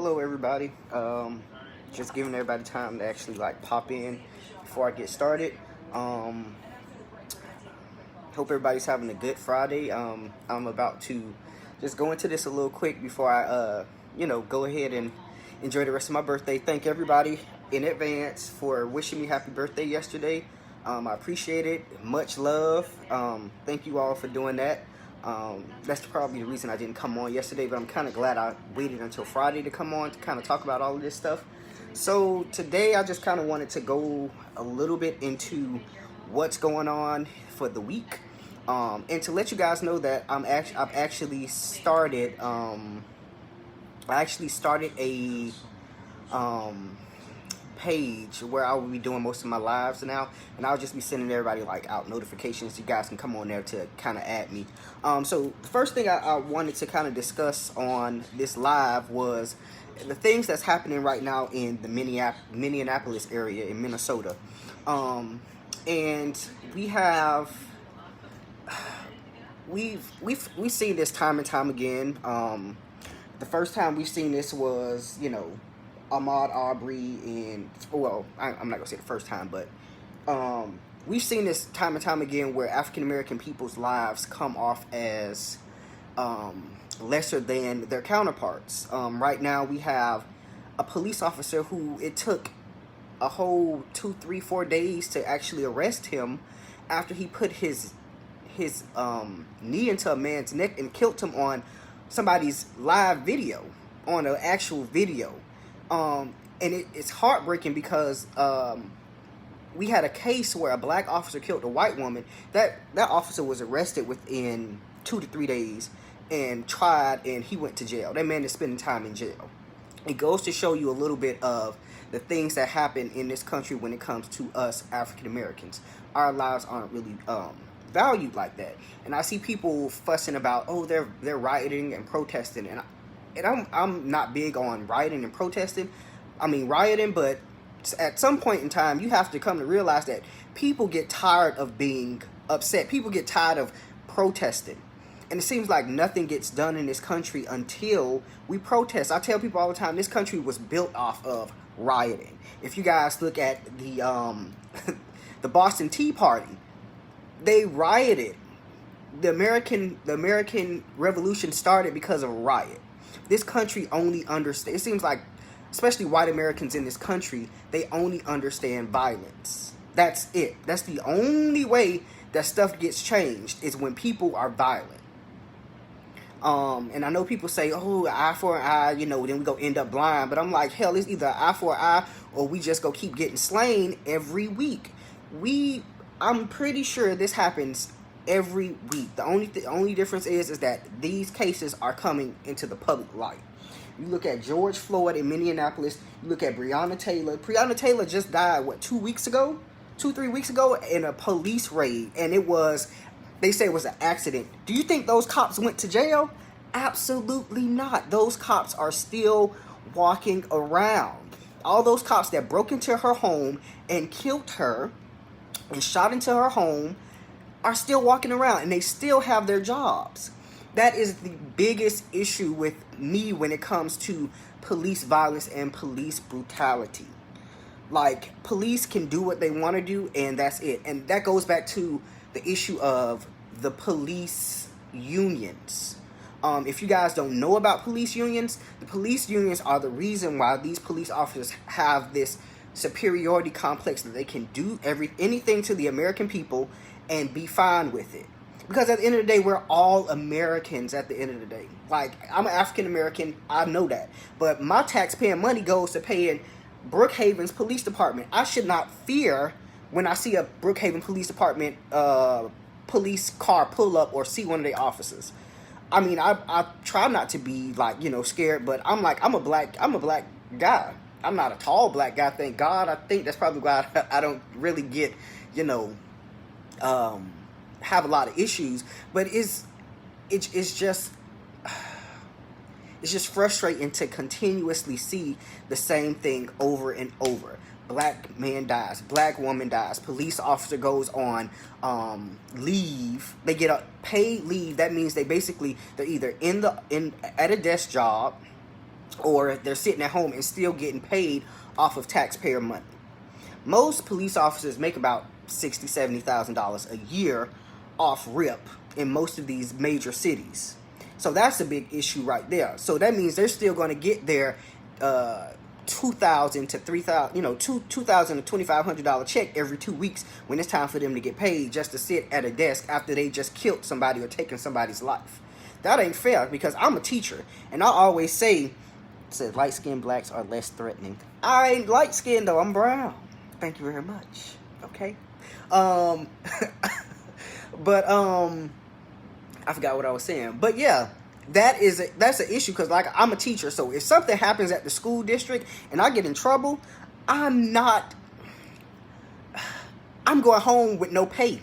hello everybody. Just giving everybody time to actually like pop in before I get started. Um, Hope everybody's having a good Friday. I'm about to just go into this a little quick before I go ahead and enjoy the rest of my birthday. Thank everybody in advance for wishing me happy birthday yesterday. I appreciate it. Much love. Thank you all for doing that. That's probably the reason I didn't come on yesterday, but I'm kind of glad I waited until Friday to come on to kind of talk about all of this stuff. So today I just kind of wanted to go a little bit into what's going on for the week, and to let you guys know that I've actually started a page where I will be doing most of my lives now, and I'll just be sending everybody like out notifications. You guys can come on there to kind of add me. So the first thing I wanted to kind of discuss on this live was the things that's happening right now in the Minneapolis area in Minnesota. And we've seen this time and time again. The first time we've seen this was, Ahmaud Arbery, and I'm not gonna say the first time, but we've seen this time and time again where African American people's lives come off as lesser than their counterparts. Right now we have a police officer who it took a whole 2, 3, 4 days to actually arrest him after he put his knee into a man's neck and killed him on somebody's live video, on an actual video. And it's heartbreaking because we had a case where a black officer killed a white woman. That officer was arrested within 2 to 3 days and tried, and he went to jail. That man is spending time in jail. It goes to show you a little bit of the things that happen in this country when it comes to us African Americans. Our lives aren't really valued like that. And I see people fussing about, they're rioting and protesting, and I'm not big on rioting and protesting. I mean rioting, but at some point in time you have to come to realize that people get tired of being upset. People get tired of protesting. And it seems like nothing gets done in this country until we protest. I tell people all the time, this country was built off of rioting. If you guys look at the the Boston Tea Party, they rioted. The American Revolution started because of a riot. This country only understands, it seems like, especially white Americans in this country, they only understand violence. That's it. That's the only way that stuff gets changed, is when people are violent. And I know people say, eye for an eye, then we go end up blind. But I'm like, hell, it's either eye for an eye or we just go keep getting slain every week. I'm pretty sure this happens every week. The only difference is that these cases are coming into the public light. You look at George Floyd in Minneapolis. You look at Breonna Taylor. Breonna Taylor just died, 2, 3 weeks ago in a police raid. And they say it was an accident. Do you think those cops went to jail? Absolutely not. Those cops are still walking around. All those cops that broke into her home and killed her and shot into her home are still walking around, and they still have their jobs. That is the biggest issue with me when it comes to police violence and police brutality. Like, police can do what they want to do, and that's it. And that goes back to the issue of the police unions. If you guys don't know about police unions, the police unions are the reason why these police officers have this superiority complex that they can do anything to the American people and be fine with it. Because at the end of the day, we're all Americans at the end of the day. Like, I'm an African American, I know that. But my taxpaying money goes to paying Brookhaven's police department. I should not fear when I see a Brookhaven Police Department police car pull up or see one of their officers. I mean, I try not to be scared, but I'm a black guy. I'm not a tall black guy, thank God. I think that's probably why I don't really get, have a lot of issues. But it's just frustrating to continuously see the same thing over and over. Black man dies, black woman dies, police officer goes on leave. They get a paid leave. That means they're either at a desk job or they're sitting at home and still getting paid off of taxpayer money. Most police officers make about $60,000-$70,000 a year off rip in most of these major cities. So that's a big issue right there. So that means they're still going to get their $2,000 to $3,000, $2,000 to $2,500 check every 2 weeks when it's time for them to get paid just to sit at a desk after they just killed somebody or taken somebody's life. That ain't fair, because I'm a teacher and I always say light-skinned blacks are less threatening. I ain't light-skinned though, I'm brown. Thank you very much. Okay. But I forgot what I was saying. But yeah, that's an issue, because like, I'm a teacher, so if something happens at the school district and I get in trouble, I'm going home with no pay.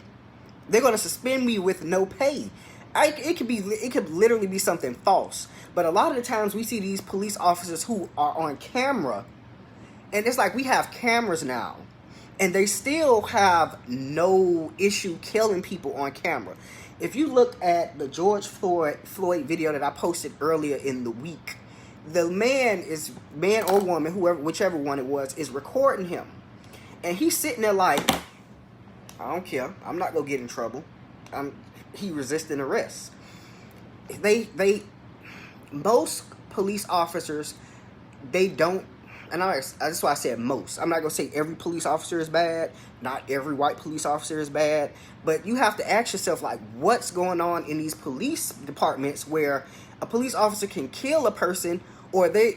They're going to suspend me with no pay. It could literally be something false. But a lot of the times we see these police officers who are on camera, and it's like we have cameras now, and they still have no issue killing people on camera. If you look at the George Floyd video that I posted earlier in the week, the man or woman, whichever one it was, is recording him. And he's sitting there like, I don't care. I'm not going to get in trouble. He resisting arrest. Most police officers, they don't, and that's why I said most. I'm not going to say every police officer is bad. Not every white police officer is bad. But you have to ask yourself, like, what's going on in these police departments where a police officer can kill a person, or they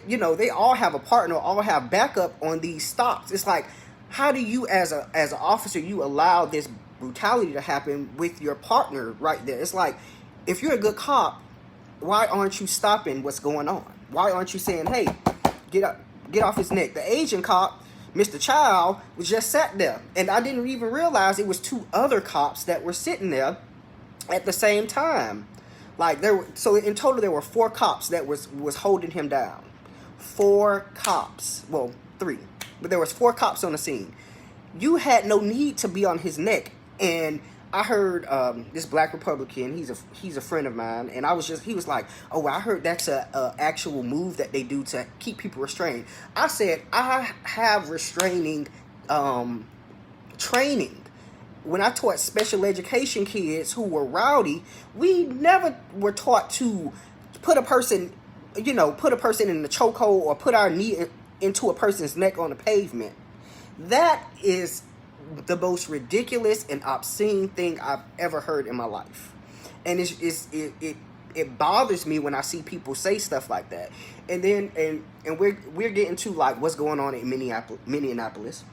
all have a partner, or all have backup on these stops. It's like, how do you, as an officer, you allow this brutality to happen with your partner right there? It's like, if you're a good cop, why aren't you stopping what's going on? Why aren't you saying, hey, get off his neck? The Asian cop, Mr. Child, was just sat there, and I didn't even realize it was 2 other cops that were sitting there at the same time. Like, so in total there were 4 cops that was holding him down. 4 cops. Well, 3. But there was 4 cops on the scene. You had no need to be on his neck. And I heard this black Republican, he's a friend of mine, and he was like, oh, I heard that's a actual move that they do to keep people restrained. I said, I have restraining training. When I taught special education kids who were rowdy, we never were taught to put a person in the chokehold or put our knee into a person's neck on the pavement. That is the most ridiculous and obscene thing I've ever heard in my life. And it bothers me when I see people say stuff like that. And then we're getting to like what's going on in Minneapolis,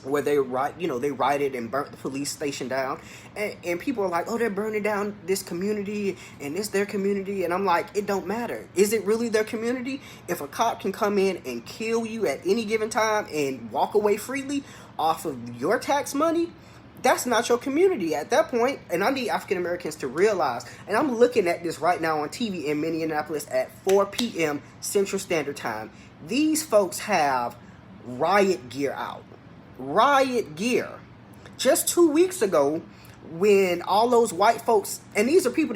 where they rioted and burnt the police station down, and people are like, oh, they're burning down this community and it's their community. And I'm like, it don't matter. Is it really their community? If a cop can come in and kill you at any given time and walk away freely off of your tax money, that's not your community at that point. And I need African Americans to realize, and I'm looking at this right now on TV in Minneapolis at 4 p.m. Central Standard Time. These folks have riot gear out. Riot gear. Just 2 weeks ago, when all those white folks, and these are people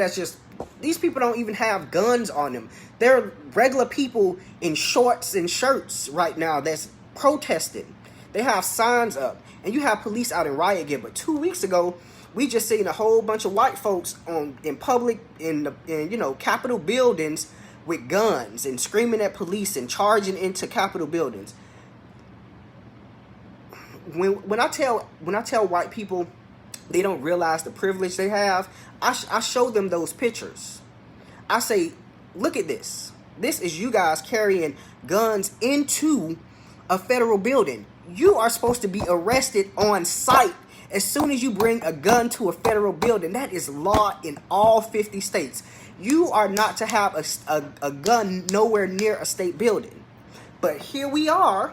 these people don't even have guns on them. They're regular people in shorts and shirts right now that's protesting. They have signs up, and you have police out in riot gear. But 2 weeks ago, we just seen a whole bunch of white folks in public in Capitol buildings with guns and screaming at police and charging into Capitol buildings. When I tell white people they don't realize the privilege they have, I show them those pictures. I say, look at this. This is you guys carrying guns into a federal building. You are supposed to be arrested on sight as soon as you bring a gun to a federal building. That is law in all 50 states. You are not to have a gun nowhere near a state building. But here we are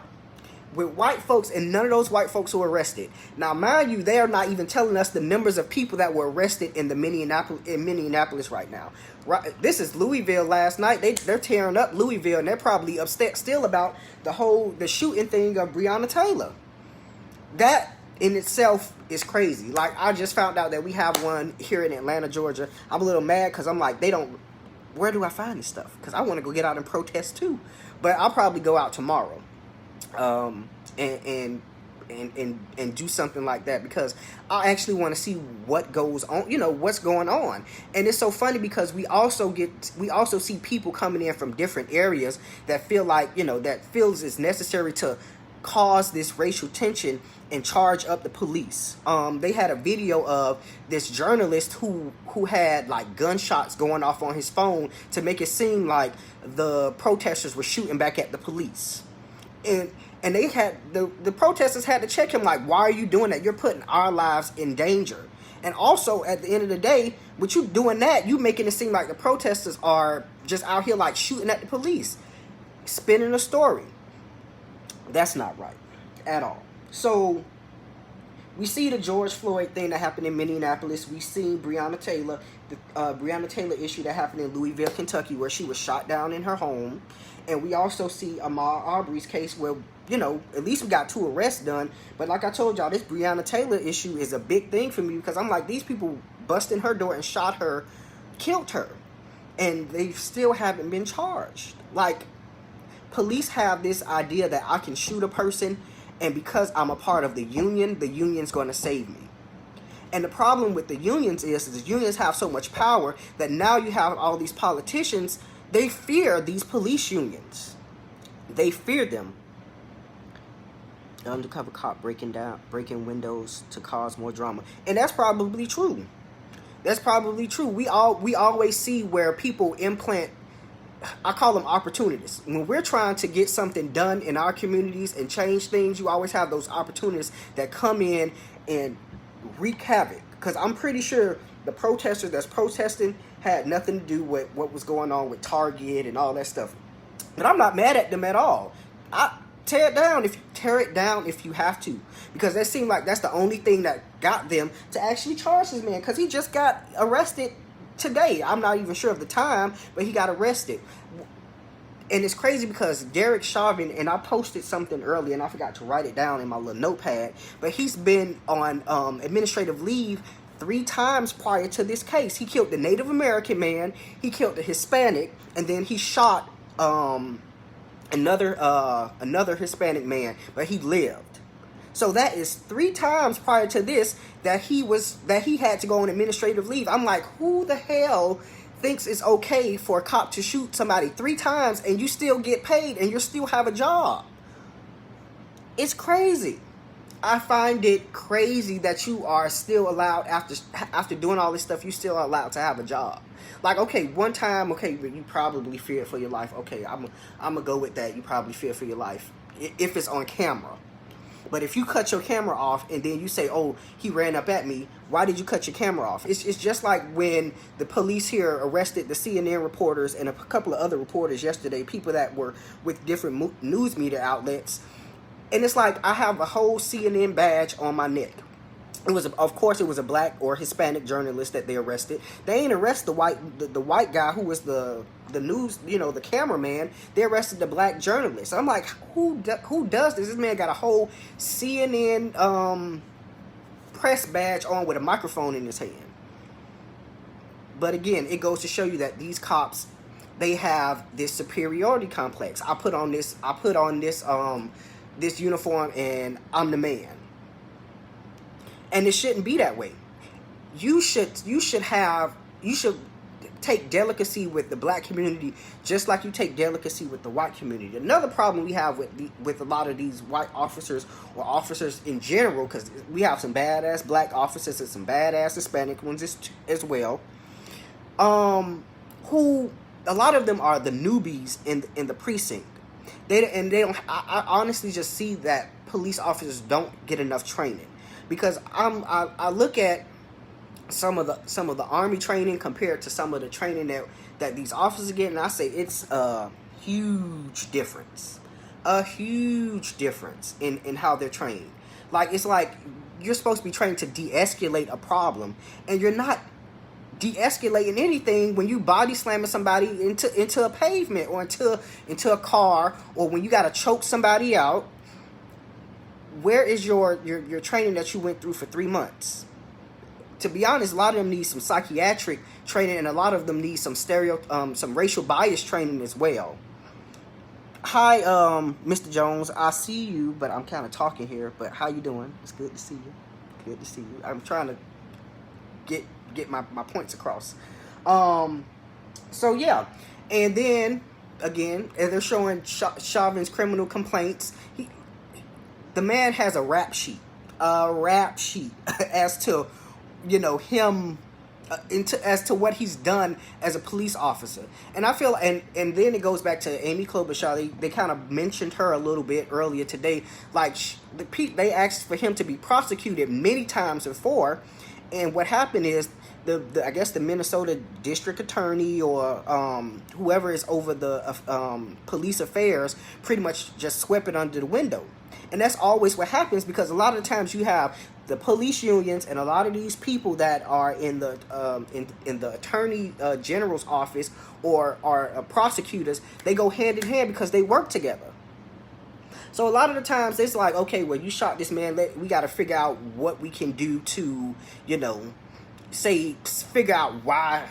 with white folks, and none of those white folks were arrested. Now, mind you, they are not even telling us the numbers of people that were arrested in Minneapolis right now. Right, this is Louisville last night. They're tearing up Louisville, and they're probably upset still about the shooting thing of Breonna Taylor. That in itself is crazy. Like, I just found out that we have one here in Atlanta, Georgia. I'm a little mad because I'm like, they don't where do I find this stuff? Because I want to go get out and protest too. But I'll probably go out tomorrow, and do something like that, because I actually want to see what goes on, what's going on. And it's so funny because we also see people coming in from different areas that feel like, that feels it's necessary to cause this racial tension and charge up the police. They had a video of this journalist who had like gunshots going off on his phone to make it seem like the protesters were shooting back at the police. And they had the protesters had to check him, like, why are you doing that? You're putting our lives in danger. And also, at the end of the day, with you doing that, you making it seem like the protesters are just out here like shooting at the police, spinning a story. That's not right at all. So we see the George Floyd thing that happened in Minneapolis. We see Breonna Taylor, the Breonna Taylor issue that happened in Louisville, Kentucky, where she was shot down in her home. And we also see Ahmaud Arbery's case where, at least we got 2 arrests done. But like I told y'all, this Breonna Taylor issue is a big thing for me, because I'm like, these people busted her door and shot her, killed her, and they still haven't been charged. Like, police have this idea that I can shoot a person, and because I'm a part of the union's going to save me. And the problem with the unions is the unions have so much power that now you have all these politicians, they fear these police unions. They fear them. The undercover cop breaking windows to cause more drama. And that's probably true. That's probably true. We always see where people implant, I call them opportunists. When we're trying to get something done in our communities and change things, you always have those opportunists that come in and wreak havoc. Because I'm pretty sure the protesters that's protesting had nothing to do with what was going on with Target and all that stuff. But I'm not mad at them at all. Tear it down if you have to. Because that seemed like that's the only thing that got them to actually charge this man. Because he just got arrested today. I'm not even sure of the time, but he got arrested. And it's crazy because Derek Chauvin, and I posted something earlier and I forgot to write it down in my little notepad, but he's been on administrative leave 3 times prior to this case. He killed the Native American man, he killed the Hispanic, and then he shot another Hispanic man, but he lived. So that is 3 times prior to this that he had to go on administrative leave. I'm like, who the hell thinks it's okay for a cop to shoot somebody 3 times and you still get paid and you still have a job? It's crazy. I find it crazy that you are still allowed, after doing all this stuff, you still are allowed to have a job. Like, okay, one time, okay, you probably feared for your life. Okay, I'm gonna go with that. You probably fear for your life if it's on camera. But if you cut your camera off and then you say, oh, he ran up at me, why did you cut your camera off? It's just like when the police here arrested the CNN reporters and a couple of other reporters yesterday, people that were with different news media outlets. And it's like, I have a whole CNN badge on my neck. Of course, it was a black or Hispanic journalist that they arrested. They ain't arrest the white guy who was the news, the cameraman. They arrested the black journalist. I'm like, who does this? This man got a whole CNN press badge on with a microphone in his hand. But again, it goes to show you that these cops, they have this superiority complex. I put on this uniform and I'm the man. And it shouldn't be that way. You should take delicacy with the black community just like you take delicacy with the white community. Another problem we have with a lot of these white officers or officers in general, because we have some badass black officers and some badass Hispanic ones as well, who a lot of them are the newbies in the precinct. I honestly just see that police officers don't get enough training. Because I look at some of the Army training compared to some of the training that these officers get, and I say it's a huge difference. A huge difference in how they're trained. Like, it's like you're supposed to be trained to de-escalate a problem, and you're not de-escalating anything when you body slamming somebody into a pavement or into a car, or when you got to choke somebody out. Where is your training that you went through for 3 months to be honest, a lot of them need some psychiatric training, and a lot of them need some some racial bias training as well. Hi, Mr. Jones. I see you, but I'm kind of talking here. But how you doing? It's good to see you. Good to see you. I'm trying to get my points across. So yeah, and then again, and they're showing Chauvin's criminal complaints. The man has a rap sheet as to, him, as to what he's done as a police officer. And I feel, and then it goes back to Amy Klobuchar. They kind of mentioned her a little bit earlier today. Like, they asked for him to be prosecuted many times before, and what happened is I guess the Minnesota district attorney or whoever is over the police affairs pretty much just swept it under the window. And that's always what happens, because a lot of the times you have the police unions and a lot of these people that are in the in the attorney general's office or are prosecutors. They go hand in hand because they work together. So a lot of the times it's like, okay, well, you shot this man. We got to figure out what we can do to, figure out why,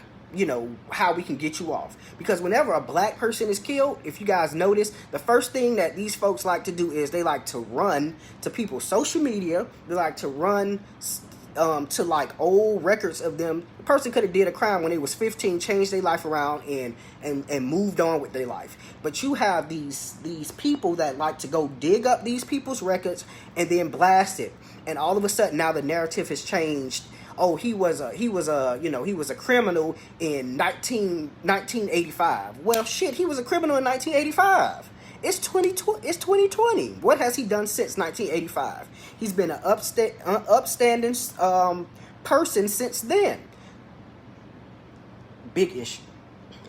how we can get you off. Because whenever a black person is killed, if you guys notice, the first thing that these folks like to do is they like to run to people's social media. They like to run to like old records of them. The person could have did a crime when they was 15, changed their life around and moved on with their life. But you have these people that like to go dig up these people's records and then blast it. And all of a sudden now the narrative has changed. Oh, he was a criminal in 1985. Well, shit, he was a criminal in 1985. It's 2020. What has he done since 1985? He's been an upstanding person since then. Big issue.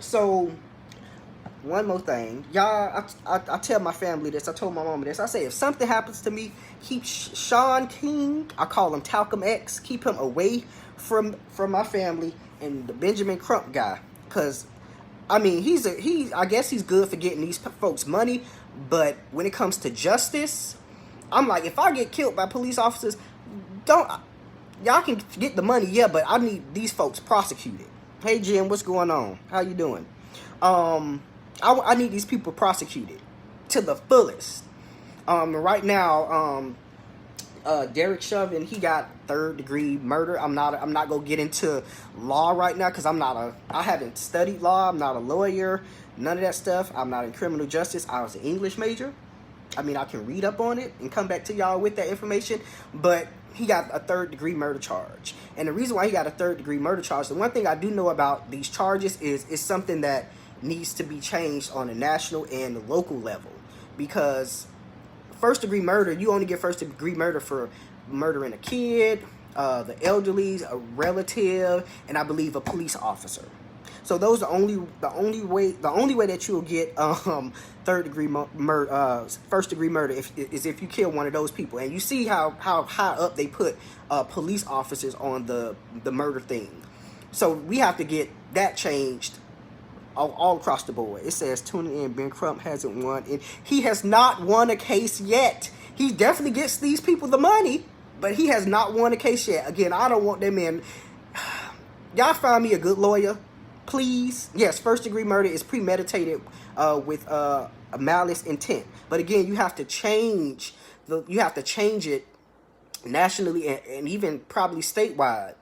So, one more thing. Y'all, I tell my family this. I told my mama this. I say, if something happens to me, keep Sean King, I call him Talcum X, keep him away from my family and the Benjamin Crump guy. Because, I mean, I guess he's good for getting these folks money. But when it comes to justice, I'm like, if I get killed by police officers, y'all can get the money, yeah, but I need these folks prosecuted. Hey, Jim, what's going on? How you doing? I need these people prosecuted to the fullest. Right now, Derek Chauvin, he got 3rd-degree murder. I'm not gonna get into law right now because I haven't studied law. I'm not a lawyer, none of that stuff. I'm not in criminal justice. I was an English major. I mean, I can read up on it and come back to y'all with that information, but he got a 3rd-degree murder charge. And the reason why he got a 3rd-degree murder charge, the one thing I do know about these charges is something that needs to be changed on a national and local level. Because 1st-degree murder, you only get 1st-degree murder for murdering a kid, the elderly, a relative, and I believe a police officer. So those are the only way that you'll get 1st-degree murder is if you kill one of those people. And you see how high up they put police officers on the murder thing. So we have to get that changed all across the board. It says tuning in, Ben Crump hasn't won, and he has not won a case yet. He definitely gets these people the money, but he has not won a case yet. Again, I don't want them in. Y'all find me a good lawyer, please. Yes, 1st-degree murder is premeditated with a malice intent. But again, you have to change it nationally and even probably statewide,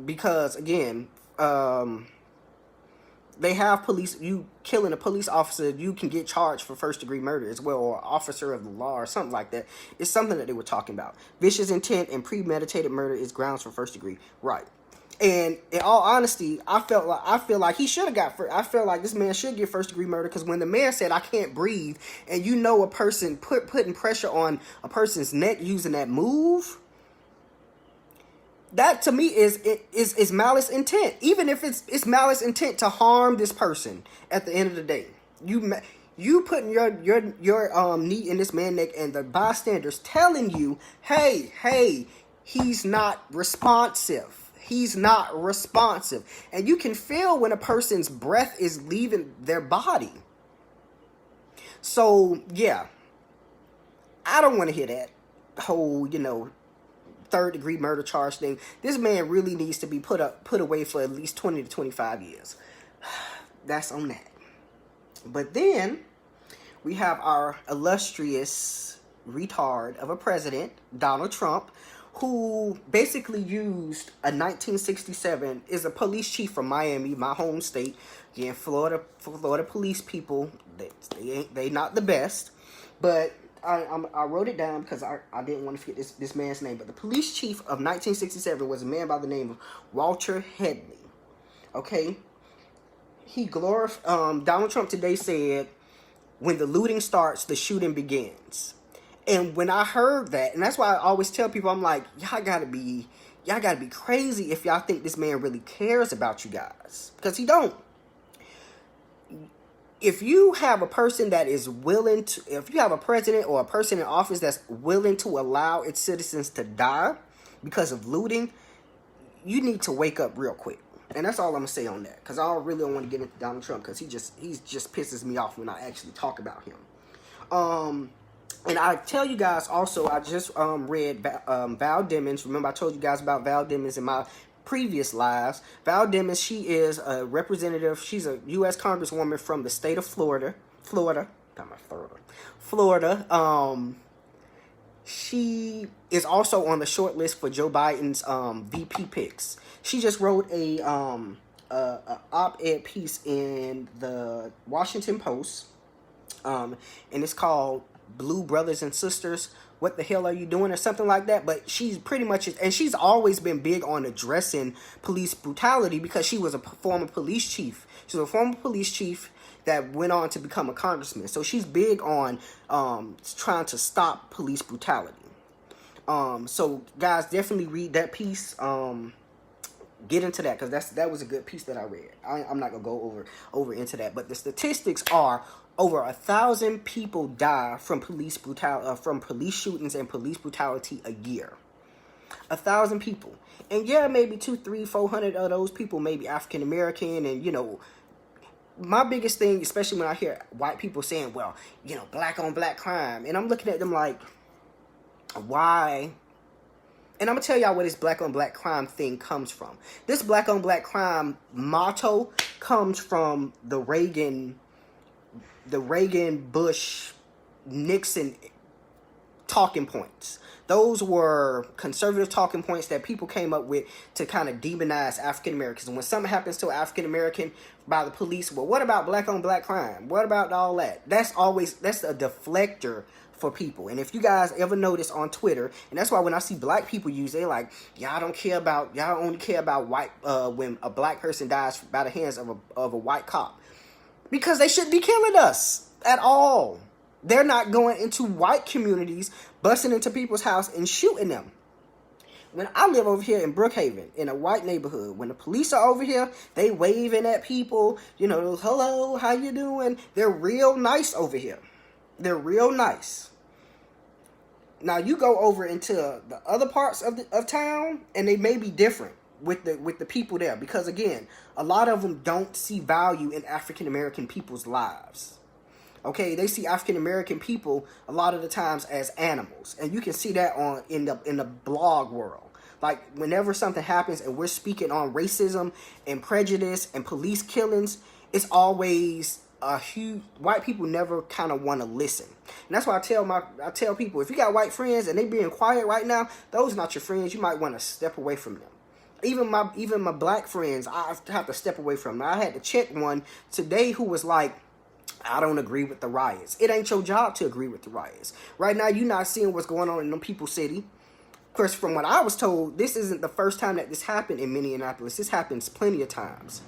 because again, they have police. You killing a police officer, you can get charged for 1st-degree murder as well, or officer of the law, or something like that. It's something that they were talking about. Vicious intent and premeditated murder is grounds for 1st-degree, right? And in all honesty, I feel like he should have got. I feel like this man should get 1st-degree murder, because when the man said, "I can't breathe," and a person putting pressure on a person's neck using that move. That to me is malice intent. Even if it's malice intent to harm this person at the end of the day. You putting your knee in this man's neck, and the bystanders telling you, hey, he's not responsive. He's not responsive. And you can feel when a person's breath is leaving their body. So, yeah. I don't want to hear that whole, third-degree murder charge thing. This man really needs to be put away for at least 20 to 25 years. That's on that. But then we have our illustrious retard of a president, Donald Trump, who basically used a 1967, is a police chief from Miami, my home state. Again, Florida police people, they not the best, but I wrote it down because I didn't want to forget this man's name. But the police chief of 1967 was a man by the name of Walter Headley. Okay, Donald Trump today said, "When the looting starts, the shooting begins." And when I heard that, and that's why I always tell people, I'm like, y'all gotta be crazy if y'all think this man really cares about you guys, because he don't. If you have a person that is willing to, if you have a president or a person in office that's willing to allow its citizens to die because of looting, you need to wake up real quick. And that's all I'm gonna say on that, because I really don't want to get into Donald Trump, because he just pisses me off when I actually talk about him. And I tell you guys also, I just read Val Demings. Remember I told you guys about Val Demings in my previous lives. Val Demings, she is a representative. She's a U.S. Congresswoman from the state of Florida. She is also on the short list for Joe Biden's VP picks. She just wrote a op-ed piece in the Washington Post, and it's called "Blue Brothers and Sisters, What the Hell Are You Doing?" or something like that. But she's pretty much, and she's always been big on addressing police brutality because she was a former police chief. She was a former police chief that went on to become a congressman. So she's big on trying to stop police brutality. So guys, definitely read that piece. Get into that, because that was a good piece that I read. I'm not gonna go over into that, but the statistics are over 1,000 people die from police shootings and police brutality a year. 1,000 people, and yeah, maybe 200, 300, 400 of those people may be African American. And my biggest thing, especially when I hear white people saying, "Well, black on black crime," and I'm looking at them like, why? And I'm gonna tell y'all where this black on black crime thing comes from. This black on black crime motto comes from the Reagan, Bush, Nixon talking points. Those were conservative talking points that people came up with to kind of demonize African Americans. And when something happens to an African American by the police, well, what about black on black crime? What about all that? That's a deflector for people. And if you guys ever notice on Twitter, and that's why when I see black people use, they like, y'all only care about white when a black person dies by the hands of a white cop. Because they shouldn't be killing us at all. They're not going into white communities, busting into people's house and shooting them. When I live over here in Brookhaven, in a white neighborhood, when the police are over here, they waving at people, hello, how you doing? They're real nice over here. They're real nice. Now you go over into the other parts of town, and they may be different with the people there, because again, a lot of them don't see value in African American people's lives. Okay, they see African American people a lot of the times as animals, and you can see that in the blog world. Like whenever something happens and we're speaking on racism and prejudice and police killings, it's always a huge, white people never kind of want to listen. And that's why I tell people, if you got white friends and they being quiet right now, those are not your friends. You might want to step away from them. Even my black friends, I have to step away from them. I had to check one today who was like, I don't agree with the riots. It ain't your job to agree with the riots. Right now, you're not seeing what's going on in them people's city. Of course, from what I was told, this isn't the first time that this happened in Minneapolis. This happens plenty of times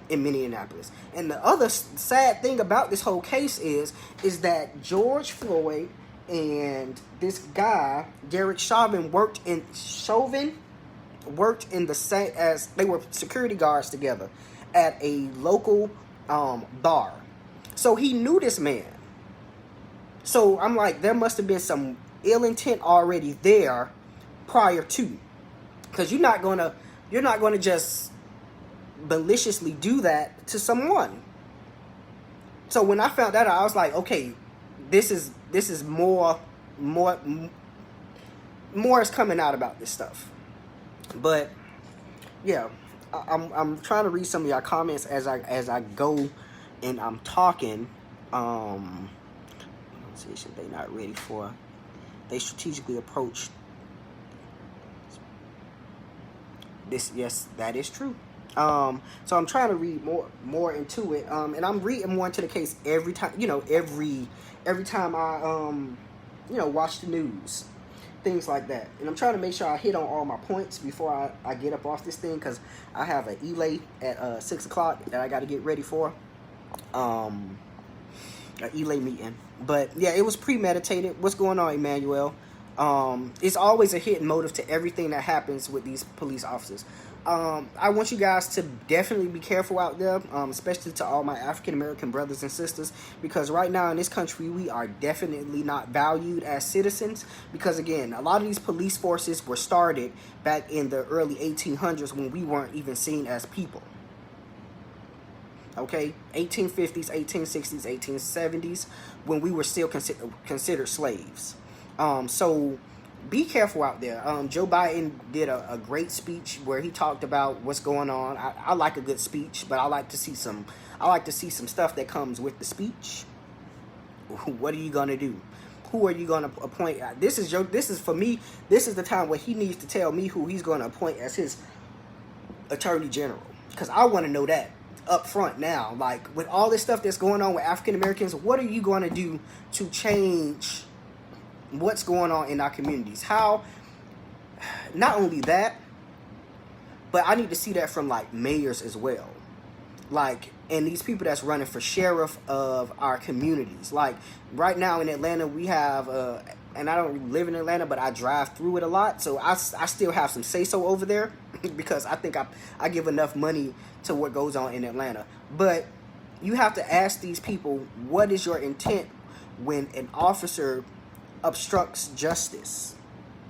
in Minneapolis. And the other sad thing about this whole case is that George Floyd and this guy, Derek Chauvin, worked in the same, as they were security guards together at a local bar. So he knew this man. So I'm like, there must have been some ill intent already there prior to, because you're not gonna just maliciously do that to someone. So when I found that out, I was like, okay, this is more more is coming out about this stuff. But yeah, I'm trying to read some of y'all comments as I go, and I'm talking. Let's see, should they not ready for? They strategically approach this. Yes, that is true. So I'm trying to read more into it. And I'm reading more into the case every time. Every time I watch the news, things like that. And I'm trying to make sure I hit on all my points before I get up off this thing, because I have an elay at 6 o'clock that I got to get ready for. An elay meeting. But yeah, it was premeditated. What's going on, Emmanuel? It's always a hidden motive to everything that happens with these police officers. I want you guys to definitely be careful out there, especially to all my African American brothers and sisters, because right now in this country, we are definitely not valued as citizens, because again, a lot of these police forces were started back in the early 1800s when we weren't even seen as people. Okay, 1850s, 1860s, 1870s, when we were still considered slaves. So be careful out there. Joe Biden did a great speech where he talked about what's going on. I like a good speech, but I like to see some stuff that comes with the speech. What are you gonna do? Who are you gonna appoint? This is for me. This is the time where he needs to tell me who he's gonna appoint as his attorney general, because I want to know that up front now. Like, with all this stuff that's going on with African Americans, what are you going to do to change what's going on in our communities? How, not only that, but I need to see that from like mayors as well, like, and these people that's running for sheriff of our communities. Like right now in Atlanta, we have and I don't live in Atlanta, but I drive through it a lot, so I still have some say-so over there because I think I give enough money to what goes on in Atlanta. But you have to ask these people, what is your intent when an officer obstructs justice?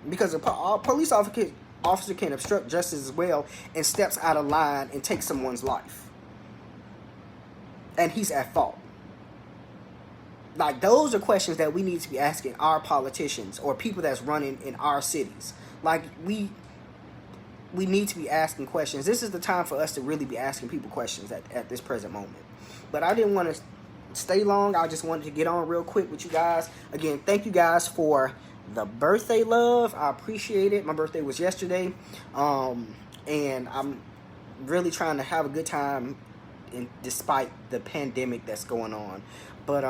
Because a police officer can obstruct justice as well and steps out of line and takes someone's life, and he's at fault. Like, those are questions that we need to be asking our politicians or people that's running in our cities. Like, we need to be asking questions. This is the time for us to really be asking people questions at this present moment. But I didn't want to stay long. I just wanted to get on real quick with you guys. Again, thank you guys for the birthday love. I appreciate it. My birthday was yesterday. And I'm really trying to have a good time despite the pandemic that's going on. But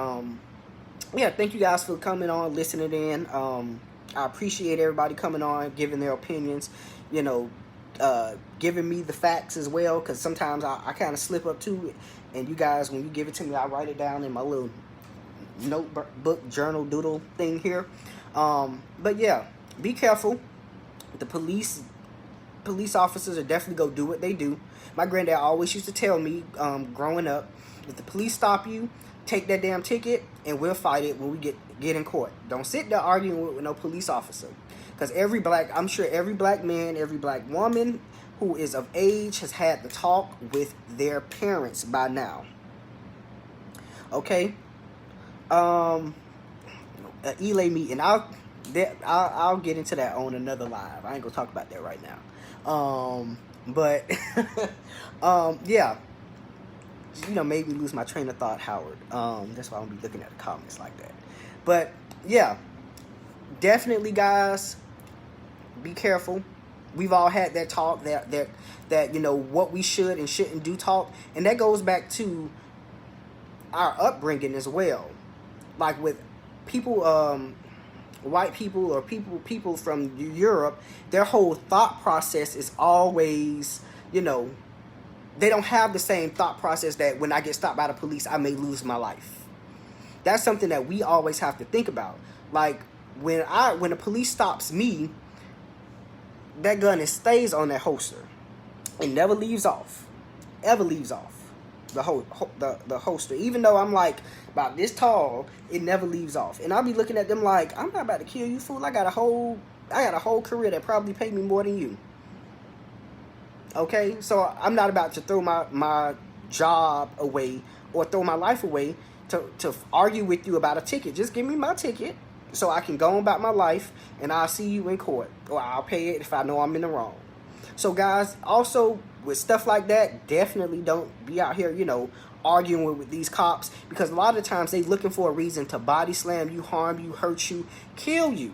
yeah, thank you guys for coming on, listening in. I appreciate everybody coming on, giving their opinions, giving me the facts as well, because sometimes I kind of slip up to it. And you guys, when you give it to me, I write it down in my little notebook, journal, doodle thing here. But yeah, be careful. The police officers are definitely go do what they do. My granddad always used to tell me, growing up, if the police stop you, take that damn ticket and we'll fight it when we get in court. Don't sit there arguing with no police officer. Because I'm sure every black man, every black woman who is of age has had the talk with their parents by now. Okay? Elay meeting. I'll get into that on another live. I ain't gonna talk about that right now. But yeah. Made me lose my train of thought, Howard. That's why I'm gonna be looking at the comments like that. But yeah, definitely, guys, be careful. We've all had that talk, that what we should and shouldn't do talk, and that goes back to our upbringing as well. Like with people, white people or people from Europe, their whole thought process is always, they don't have the same thought process that when I get stopped by the police, I may lose my life. That's something that we always have to think about. Like, when the police stops me, that gun stays on that holster. It never leaves off. Ever leaves off. The holster. Even though I'm like about this tall, it never leaves off. And I'll be looking at them like, I'm not about to kill you, fool. I got a whole career that probably paid me more than you. Okay, so I'm not about to throw my job away or throw my life away to argue with you about a ticket. Just give me my ticket so I can go on about my life, and I'll see you in court, or I'll pay it if I know I'm in the wrong. So guys, also with stuff like that, definitely don't be out here, arguing with these cops, because a lot of times they looking for a reason to body slam you, harm you, hurt you, kill you.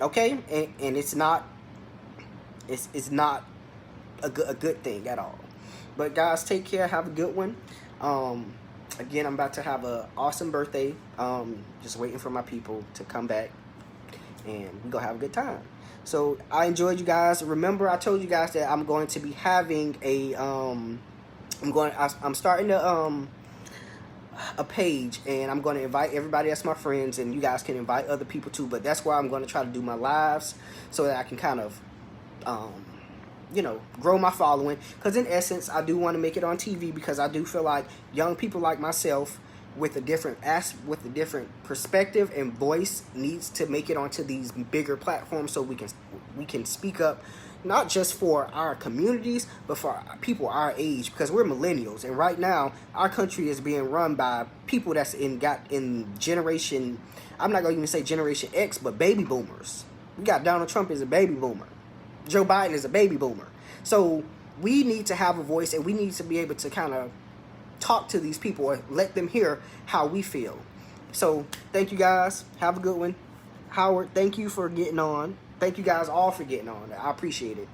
Okay, and it's not a good thing at all. But guys, take care. Have a good one. Again, I'm about to have an awesome birthday. Just waiting for my people to come back, and we're gonna have a good time. So I enjoyed you guys. Remember, I told you guys that I'm going to be having I'm starting a page, and I'm going to invite everybody that's my friends, and you guys can invite other people too. But that's where I'm going to try to do my lives, so that I can kind of grow my following. Because in essence, I do want to make it on TV, because I do feel like young people like myself with a different perspective and voice needs to make it onto these bigger platforms, so we can speak up, not just for our communities, but for people our age, because we're millennials, and right now our country is being run by people that's in generation, I'm not going to even say generation X, but baby boomers. We got Donald Trump as a baby boomer. Joe Biden is a baby boomer. So we need to have a voice, and we need to be able to kind of talk to these people or let them hear how we feel. So thank you guys. Have a good one. Howard, thank you for getting on. Thank you guys all for getting on. I appreciate it.